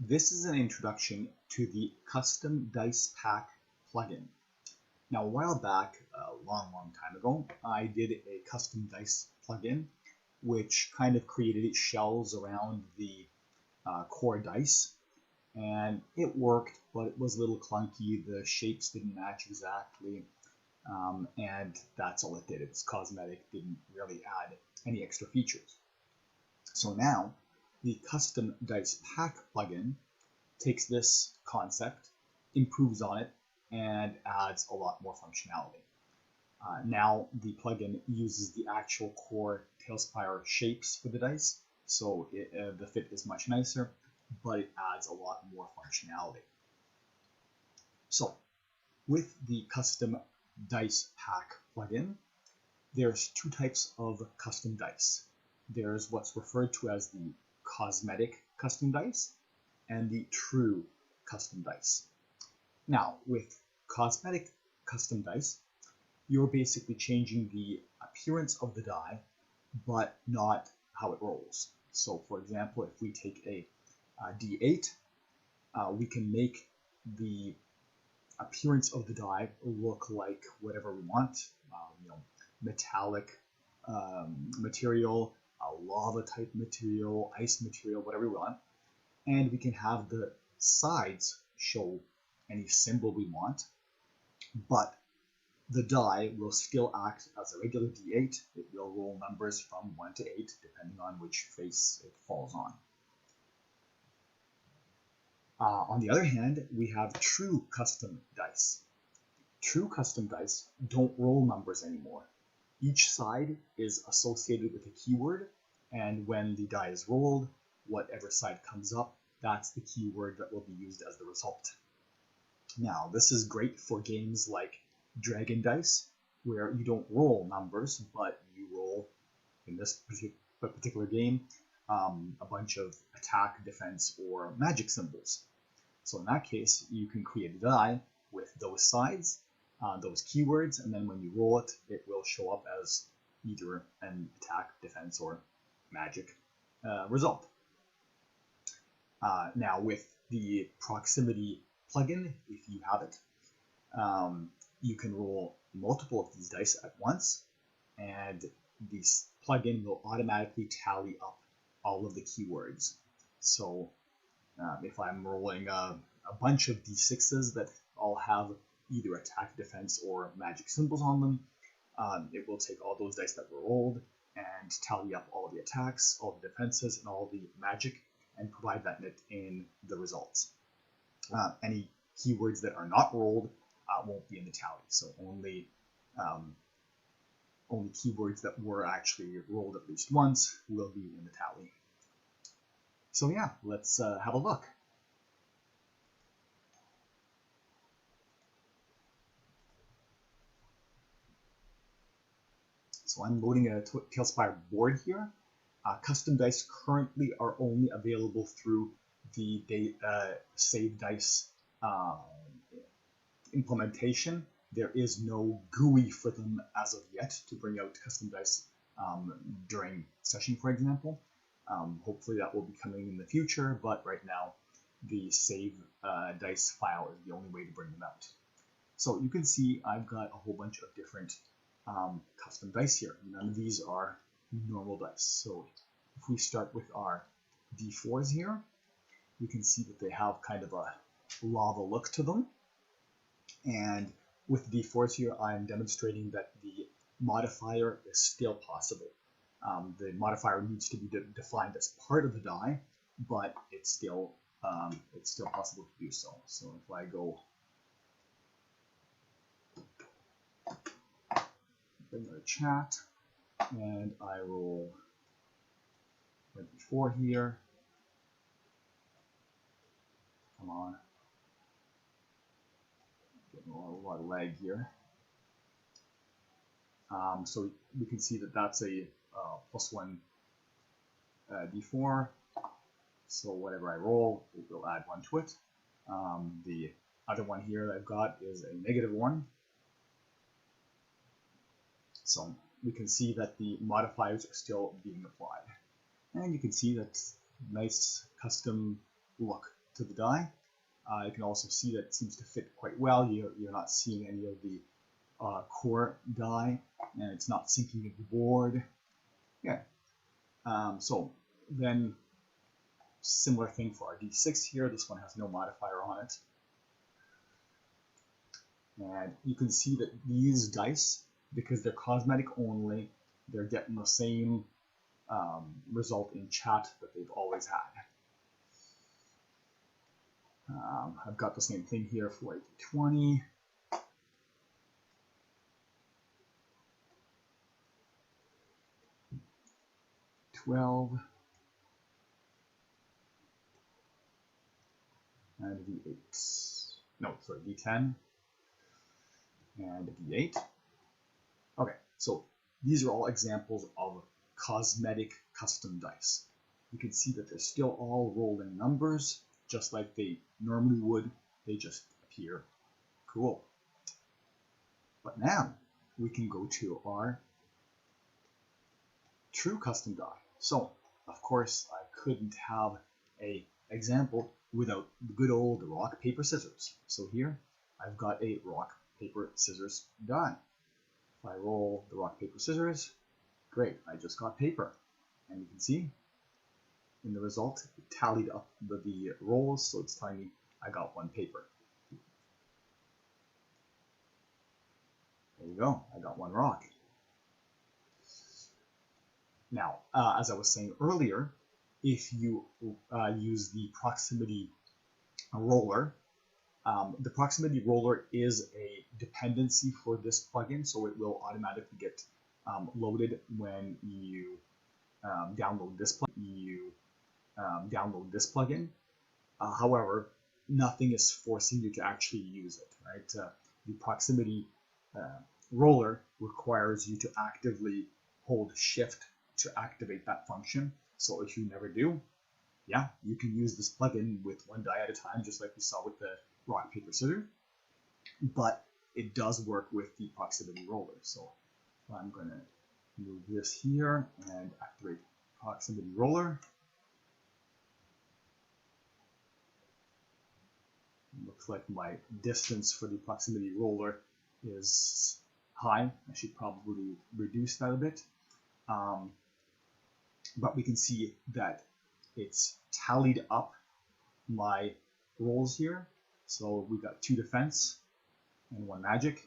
This is an introduction to the Custom Dice Pack plugin. Now, a while back, a long time ago, I did a custom dice plugin, which kind of created shells around the core dice, and it worked, but it was a little clunky. The shapes didn't match exactly, and that's all it did. It was cosmetic, didn't really add any extra features. So now, the Custom Dice Pack plugin takes this concept, improves on it, and adds a lot more functionality. Now the plugin uses the actual core Talespire shapes for the dice, so the fit is much nicer, but it adds a lot more functionality. So with the Custom Dice Pack plugin, there's two types of custom dice. There's what's referred to as the cosmetic custom dice and the true custom dice. Now, with cosmetic custom dice, you're basically changing the appearance of the die, but not how it rolls. So, for example, if we take a D8, we can make the appearance of the die look like whatever we want, metallic material, a lava type material, ice material, whatever we want. And we can have the sides show any symbol we want, but the die will still act as a regular D8. It will roll numbers from 1 to 8, depending on which face it falls on. On the other hand, we have true custom dice. True custom dice don't roll numbers anymore. Each side is associated with a keyword, and when the die is rolled, whatever side comes up, that's the keyword that will be used as the result. Now, this is great for games like Dragon Dice, where you don't roll numbers, but you roll, in this particular game, a bunch of attack, defense, or magic symbols. So in that case, you can create a die with those sides, those keywords, and then when you roll it, it will show up as either an attack, defense, or magic result. Now with the proximity plugin, if you have it, you can roll multiple of these dice at once, and this plugin will automatically tally up all of the keywords. So if I'm rolling a bunch of d6s that all have either attack, defense, or magic symbols on them, it will take all those dice that were rolled and tally up all the attacks, all the defenses, and all the magic, and provide that in the results. Any keywords that are not rolled won't be in the tally, so only keywords that were actually rolled at least once will be in the tally. So yeah, let's have a look. So I'm loading a Talespire board here. Custom dice currently are only available through the Save Dice implementation. There is no GUI for them as of yet to bring out custom dice during session, for example. Hopefully that will be coming in the future, but right now the Save Dice file is the only way to bring them out. So you can see I've got a whole bunch of different custom dice here. None of these are normal dice. So if we start with our D4s here, we can see that they have kind of a lava look to them. And with the D4s here, I'm demonstrating that the modifier is still possible. The modifier needs to be defined as part of the die, but it's still possible to do so. So if I go in the chat and I roll my D4 here, come on, getting a lot of lag here. So we can see that that's a +1 D4. So whatever I roll, it will add 1 to it. The other one here that I've got is a -1. So we can see that the modifiers are still being applied. And you can see that nice custom look to the die. You can also see that it seems to fit quite well. You're not seeing any of the core die, and it's not sinking into the board. Yeah. So then, similar thing for our D6 here. This one has no modifier on it. And you can see that these dice, because they're cosmetic only, they're getting the same result in chat that they've always had. I've got the same thing here for a D20. $12 and a D8. No, sorry, D10 and a D8. Okay, so these are all examples of cosmetic custom dice. You can see that they're still all rolling numbers, just like they normally would. They just appear cool. But now we can go to our true custom die. So, of course, I couldn't have an example without the good old rock, paper, scissors. So here, I've got a rock, paper, scissors die. If I roll the rock, paper, scissors, great, I just got paper. And you can see in the result, it tallied up the rolls, so it's telling me I got one paper. There you go, I got one rock. Now, as I was saying earlier, if you use the proximity roller, the proximity roller is a dependency for this plugin, so it will automatically get loaded when you download this plugin. However, nothing is forcing you to actually use it, right? The proximity roller requires you to actively hold Shift to activate that function. So if you never do, yeah, you can use this plugin with one die at a time, just like we saw with the rock, paper, scissors. But it does work with the proximity roller. So I'm going to move this here and activate proximity roller. Looks like my distance for the proximity roller is high. I should probably reduce that a bit. But we can see that it's tallied up my rolls here. So we got 2 defense and 1 magic.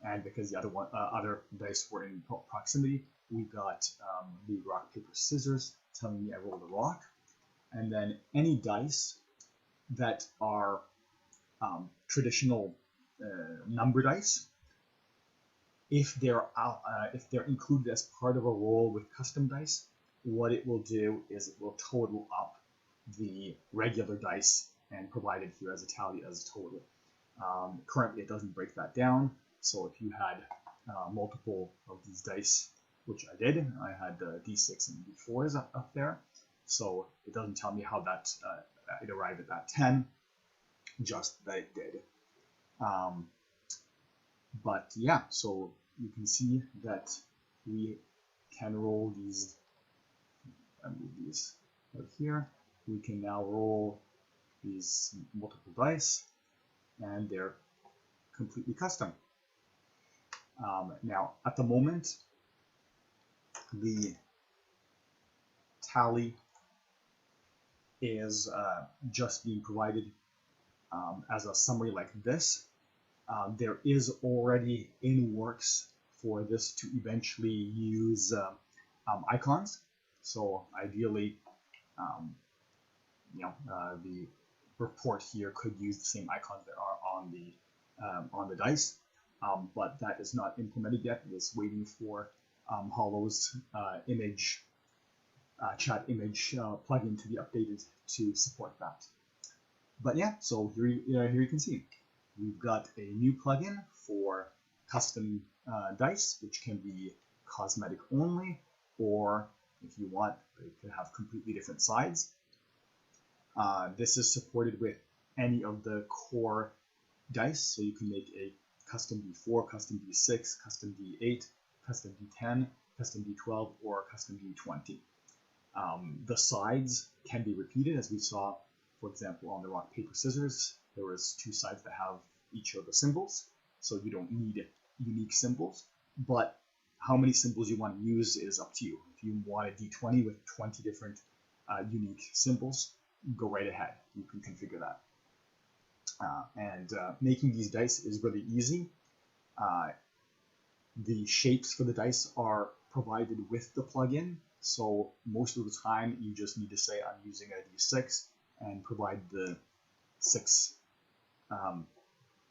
And because the other dice were in proximity, we got the rock, paper, scissors telling me I rolled a rock. And then any dice that are traditional number dice, if they're included as part of a roll with custom dice, what it will do is it will total up the regular dice and provide it here as a tally as a total. Currently, it doesn't break that down. So if you had multiple of these dice, which I did, I had D6 and D4s up there. So it doesn't tell me how that it arrived at that 10, just that it did. But yeah, so you can see that we can roll these. I move these right here. We can now roll these multiple dice, and they're completely custom. Now, at the moment, the tally is just being provided as a summary like this. There is already in works for this to eventually use icons. So ideally, the report here could use the same icons that are on the dice, but that is not implemented yet. It is waiting for Hollow's chat image plugin to be updated to support that. But yeah, so here you can see we've got a new plugin for custom dice, which can be cosmetic only, or if you want, they can have completely different sides. This is supported with any of the core dice, so you can make a custom D4, custom D6, custom D8, custom D10, custom D12, or custom D20. The sides can be repeated, as we saw for example, on the rock, paper, scissors, there was two sides that have each of the symbols, so you don't need unique symbols, but how many symbols you want to use is up to you. If you want a D20 with 20 different unique symbols, go right ahead. You can configure that. Making these dice is really easy. The shapes for the dice are provided with the plugin, so most of the time you just need to say I'm using a D6 and provide the 6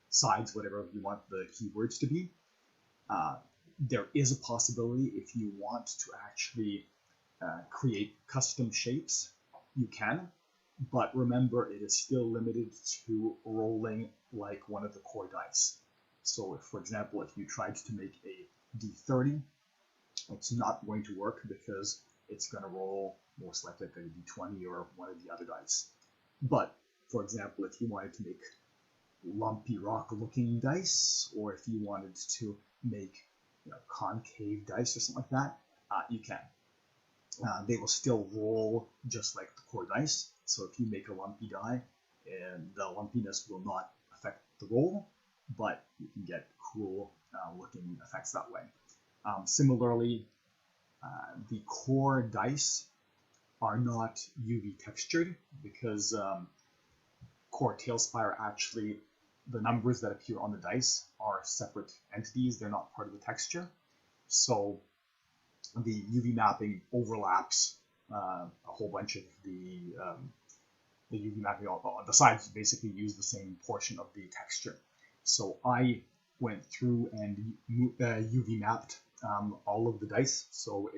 sides, whatever you want the keywords to be. There is a possibility if you want to actually create custom shapes, you can, but remember it is still limited to rolling like one of the core dice. So if, for example, if you tried to make a D30, it's not going to work because it's going to roll most likely like a D20 or one of the other dice. But for example, if you wanted to make lumpy rock looking dice, or if you wanted to make concave dice or something like that, you can. They will still roll just like the core dice. So if you make a lumpy die, and the lumpiness will not affect the roll, but you can get cool looking effects that way. Similarly, the core dice are not UV textured because core Talespire actually, the numbers that appear on the dice are separate entities. They're not part of the texture. So the UV mapping overlaps a whole bunch of the UV mapping. The sides basically use the same portion of the texture. So I went through and UV mapped all of the dice, so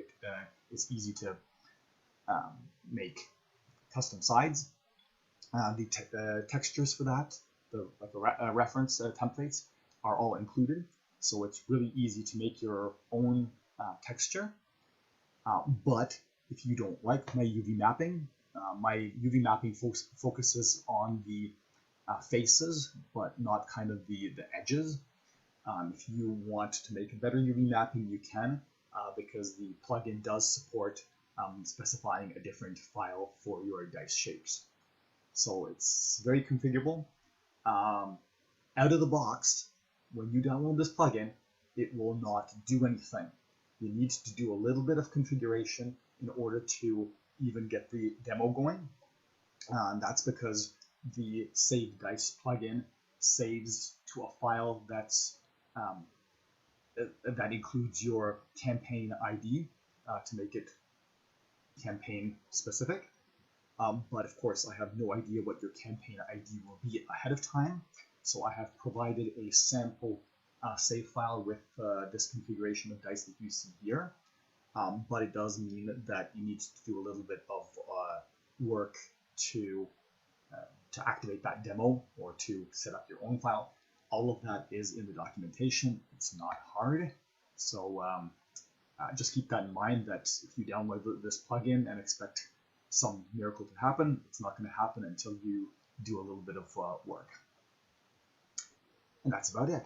it's easy to make custom sides. The textures for that, the reference templates, are all included, so it's really easy to make your own texture. But if you don't like my UV mapping focuses on the faces, but not kind of the edges. If you want to make a better UV mapping, you can, because the plugin does support specifying a different file for your dice shapes. So it's very configurable. Out of the box, when you download this plugin, it will not do anything. You need to do a little bit of configuration in order to even get the demo going. That's because the Save Dice plugin saves to a file that's that includes your campaign ID to make it campaign specific. But of course, I have no idea what your campaign ID will be ahead of time, so I have provided a sample save file with this configuration of dice that you see here. But it does mean that you need to do a little bit of work to activate that demo or to set up your own file. All of that is in the documentation. It's not hard. So just keep that in mind, that if you download this plugin and expect some miracle to happen, it's not going to happen until you do a little bit of work. And that's about it.